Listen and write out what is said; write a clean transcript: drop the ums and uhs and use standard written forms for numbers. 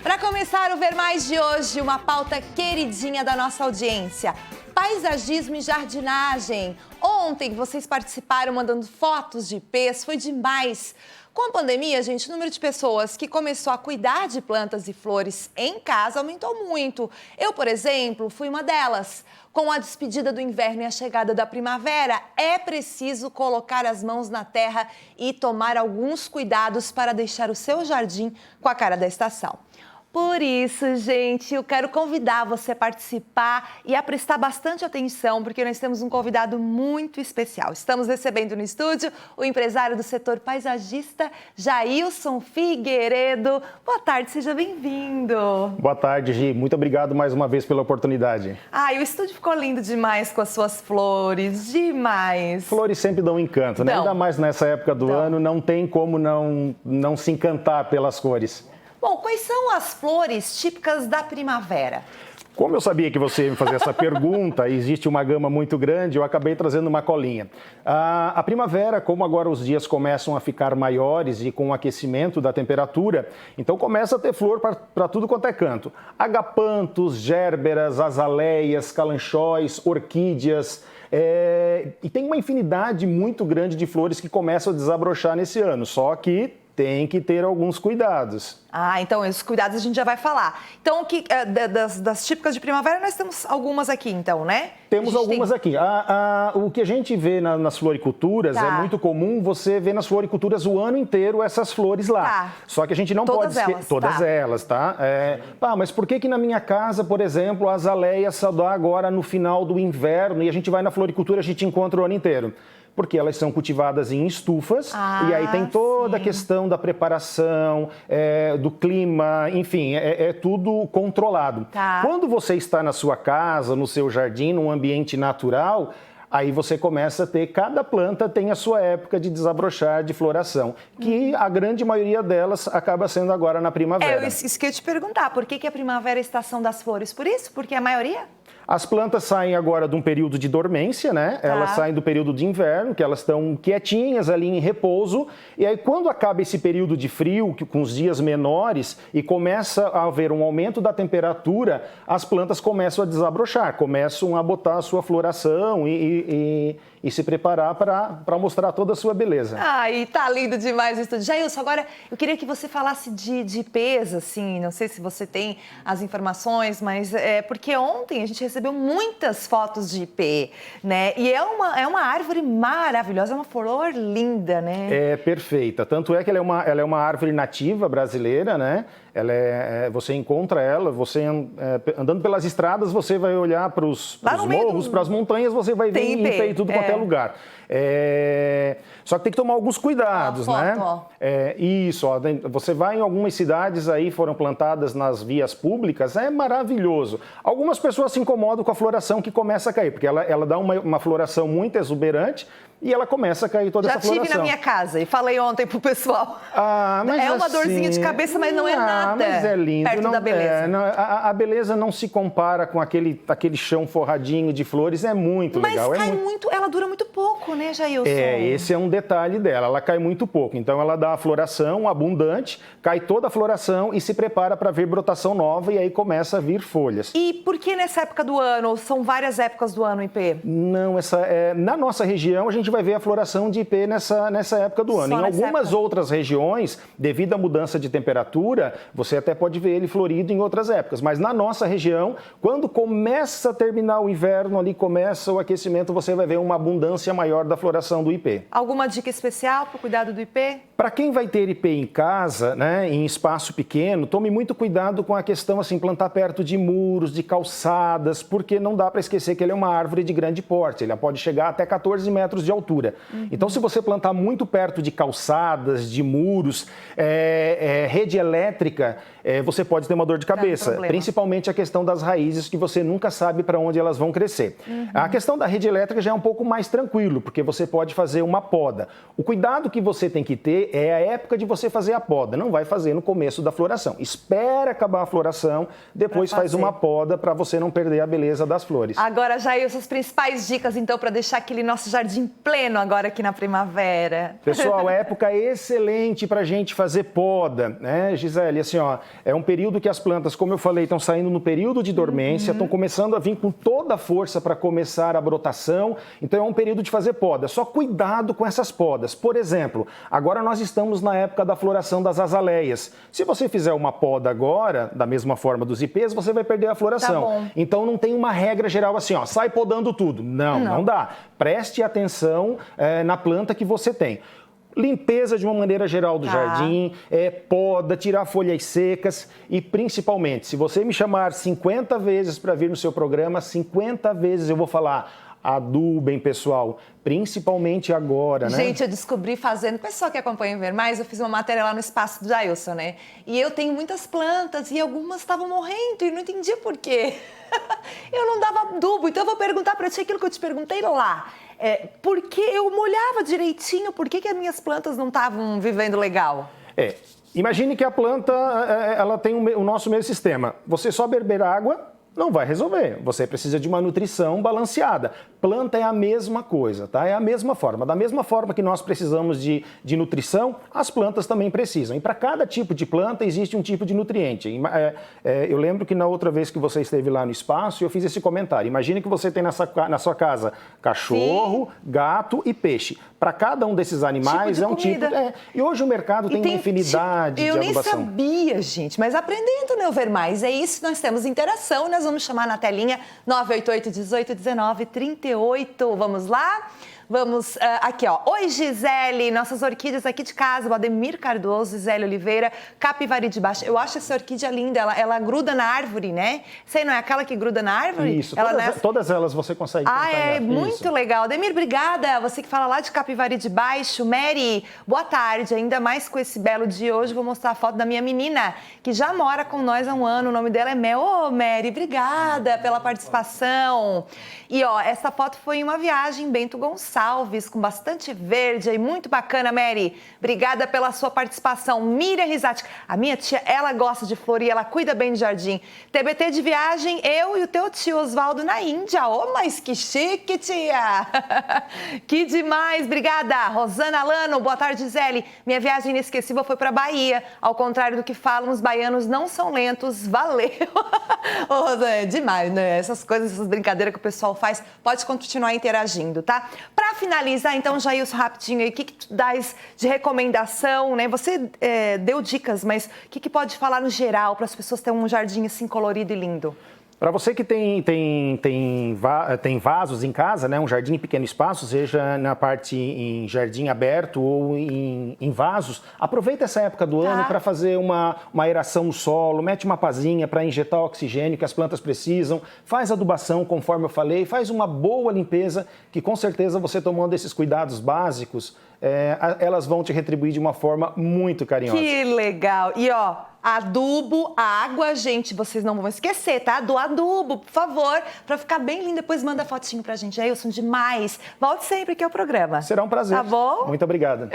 Para começar o Ver Mais de hoje, uma pauta queridinha da nossa audiência: paisagismo e jardinagem. Ontem vocês participaram mandando fotos de ipês, foi demais. Com a pandemia, gente, o número de pessoas que começou a cuidar de plantas e flores em casa aumentou muito. Eu, por exemplo, fui uma delas. Com a despedida do inverno e a chegada da primavera, é preciso colocar as mãos na terra e tomar alguns cuidados para deixar o seu jardim com a cara da estação. Por isso, gente, eu quero convidar você a participar e a prestar bastante atenção, porque nós temos um convidado muito especial. Estamos recebendo no estúdio o empresário do setor paisagista, Jailson Figueiredo. Boa tarde, seja bem-vindo. Boa tarde, Gi. Muito obrigado mais uma vez pela oportunidade. O estúdio ficou lindo demais com as suas flores, demais. Flores sempre dão encanto, né? Ainda mais nessa época do ano, não tem como não se encantar pelas cores. Bom, quais são as flores típicas da primavera? Como eu sabia que você ia me fazer essa pergunta, existe uma gama muito grande, eu acabei trazendo uma colinha. A primavera, como agora os dias começam a ficar maiores e com o aquecimento da temperatura, então começa a ter flor para tudo quanto é canto. Agapantos, gérberas, azaleias, calanchóis, orquídeas. E tem uma infinidade muito grande de flores que começam a desabrochar nesse ano, só que tem que ter alguns cuidados. Então esses cuidados a gente já vai falar. Então, das típicas de primavera, nós temos algumas aqui, então, né? Temos algumas aqui. O que a gente vê nas floriculturas, é muito comum você ver nas floriculturas o ano inteiro essas flores lá. Só que a gente não pode esquecer. Todas elas, tá? Mas por que na minha casa, por exemplo, a azaleia só dá agora no final do inverno e a gente vai na floricultura e a gente encontra o ano inteiro? Porque elas são cultivadas em estufas e aí tem toda a questão da preparação, do clima, enfim, é tudo controlado. Quando você está na sua casa, no seu jardim, num ambiente natural, aí você começa a ter, cada planta tem a sua época de desabrochar, de floração, que a grande maioria delas acaba sendo agora na primavera. Isso que eu ia te perguntar, por que a primavera é a estação das flores? Por isso? Porque a maioria? As plantas saem agora de um período de dormência, né? Elas saem do período de inverno, que elas estão quietinhas ali em repouso. E aí, quando acaba esse período de frio, com os dias menores, e começa a haver um aumento da temperatura, as plantas começam a desabrochar, começam a botar a sua floração e se preparar para mostrar toda a sua beleza. E tá lindo demais o estúdio. Jailson, agora eu queria que você falasse de ipês, assim, não sei se você tem as informações, mas porque ontem a gente recebeu muitas fotos de ipê, né? E é uma árvore maravilhosa, é uma flor linda, né? É perfeita, tanto é que ela é uma árvore nativa brasileira, né? Você encontra ela, você andando pelas estradas, você vai olhar para os morros, para as montanhas, você vai ver ipê em tudo quanto é lugar. Só que tem que tomar alguns cuidados, né? Você vai em algumas cidades aí, foram plantadas nas vias públicas, é maravilhoso. Algumas pessoas se incomodam com a floração que começa a cair, porque ela dá uma floração muito exuberante, e ela começa a cair toda essa floração. Já tive na minha casa e falei ontem pro pessoal. É uma dorzinha de cabeça, mas não é nada. Mas é lindo. Perto da beleza. A beleza não se compara com aquele chão forradinho de flores, é muito legal. Mas ela dura muito pouco, né, Jailson? Esse é um detalhe dela, ela cai muito pouco. Então ela dá a floração abundante, cai toda a floração e se prepara para vir brotação nova e aí começa a vir folhas. E por que nessa época do ano? São várias épocas do ano, ipê? Não, na nossa região a gente vai ver a floração de ipê nessa época do ano. Em algumas outras regiões, devido à mudança de temperatura, você até pode ver ele florido em outras épocas. Mas na nossa região, quando começa a terminar o inverno, ali começa o aquecimento, você vai ver uma abundância maior da floração do ipê. Alguma dica especial para o cuidado do ipê? Para quem vai ter ipê em casa, né, em espaço pequeno, tome muito cuidado com a questão, assim, plantar perto de muros, de calçadas, porque não dá para esquecer que ele é uma árvore de grande porte. Ele pode chegar até 14 metros de altura. Então, se você plantar muito perto de calçadas, de muros, rede elétrica, você pode ter uma dor de cabeça. Principalmente a questão das raízes, que você nunca sabe para onde elas vão crescer. A questão da rede elétrica já é um pouco mais tranquilo, porque você pode fazer uma poda. O cuidado que você tem que ter é a época de você fazer a poda. Não vai fazer no começo da floração. Espera acabar a floração, depois faz uma poda para você não perder a beleza das flores. Agora, Jailson, as principais dicas, então, para deixar aquele nosso jardim pleno agora aqui na primavera. Pessoal, época excelente para a gente fazer poda, né, Gisele? assim, ó, é um período que as plantas, como eu falei, estão saindo no período de dormência, estão começando a vir com toda a força para começar a brotação. Então, é um período de fazer poda. Só cuidado com essas podas. Por exemplo, agora nós estamos na época da floração das azaleias. Se você fizer uma poda agora, da mesma forma dos ipês, você vai perder a floração. Tá bom. Então, não tem uma regra geral assim, ó, sai podando tudo. Não dá. Preste atenção na planta que você tem. Limpeza de uma maneira geral do jardim, poda, tirar folhas secas e principalmente, se você me chamar 50 vezes para vir no seu programa, 50 vezes eu vou falar: adubem, pessoal, principalmente agora, né? Gente, eu descobri fazendo, o pessoal que acompanha o Ver Mais, eu fiz uma matéria lá no espaço do Jailson, né? E eu tenho muitas plantas e algumas estavam morrendo e não entendia por quê. Eu não dava adubo, então eu vou perguntar para ti aquilo que eu te perguntei lá. Porque eu molhava direitinho, por que as minhas plantas não estavam vivendo legal? Imagine que a planta, ela tem o nosso mesmo sistema. Você só beber água não vai resolver. Você precisa de uma nutrição balanceada. Planta é a mesma coisa, tá? É a mesma forma. Da mesma forma que nós precisamos de nutrição, as plantas também precisam. E para cada tipo de planta existe um tipo de nutriente. Eu lembro que na outra vez que você esteve lá no espaço, eu fiz esse comentário. Imagine que você tem na sua casa cachorro, gato e peixe. Para cada um desses animais é um tipo... E hoje o mercado tem uma infinidade de adubação. Eu nem sabia, gente, mas aprendendo, né, o Ver Mais. É isso, nós temos interação, nós vamos chamar na telinha 988 18 19 38. Vamos lá? Vamos aqui, ó. Oi, Gisele, nossas orquídeas aqui de casa, o Ademir Cardoso, Gisele Oliveira, Capivari de Baixo. Eu acho essa orquídea linda, ela gruda na árvore, né? Sei, não é aquela que gruda na árvore? Isso, todas elas você consegue. Muito legal. Ademir, obrigada. Você que fala lá de Capivari de Baixo. Mary, boa tarde. Ainda mais com esse belo dia hoje, vou mostrar a foto da minha menina, que já mora com nós há um ano. O nome dela é Mel. Ô, Mary, obrigada pela participação. E, ó, essa foto foi em uma viagem em Bento Gonçalves, com bastante verde aí, muito bacana, Mary. Obrigada pela sua participação. Miriam Risati, a minha tia, ela gosta de flor e ela cuida bem de jardim. TBT de viagem, eu e o teu tio Osvaldo na Índia. Oh, mas que chique, tia! Que demais, obrigada. Rosana Lano, boa tarde, Gisele. Minha viagem inesquecível foi para Bahia. Ao contrário do que falam, os baianos não são lentos. Valeu! Oh, Rosana, é demais, né? Essas coisas, essas brincadeiras que o pessoal faz, pode continuar interagindo, tá? Para finalizar, então, Jailson, rapidinho aí, o que tu dás de recomendação, né? Você deu dicas, mas o que pode falar no geral para as pessoas terem um jardim assim colorido e lindo? Para você que tem vasos em casa, né, um jardim em pequeno espaço, seja na parte em jardim aberto ou em vasos, aproveita essa época do ano para fazer uma aeração no solo, mete uma pazinha para injetar o oxigênio que as plantas precisam, faz adubação, conforme eu falei, faz uma boa limpeza, que com certeza você tomando esses cuidados básicos, elas vão te retribuir de uma forma muito carinhosa. Que legal! E ó, adubo, água, gente, vocês não vão esquecer, tá? Do adubo, por favor, para ficar bem lindo. Depois manda fotinho pra gente. Jailson, demais. Volte sempre aqui ao programa. Será um prazer. Tá bom? Muito obrigado.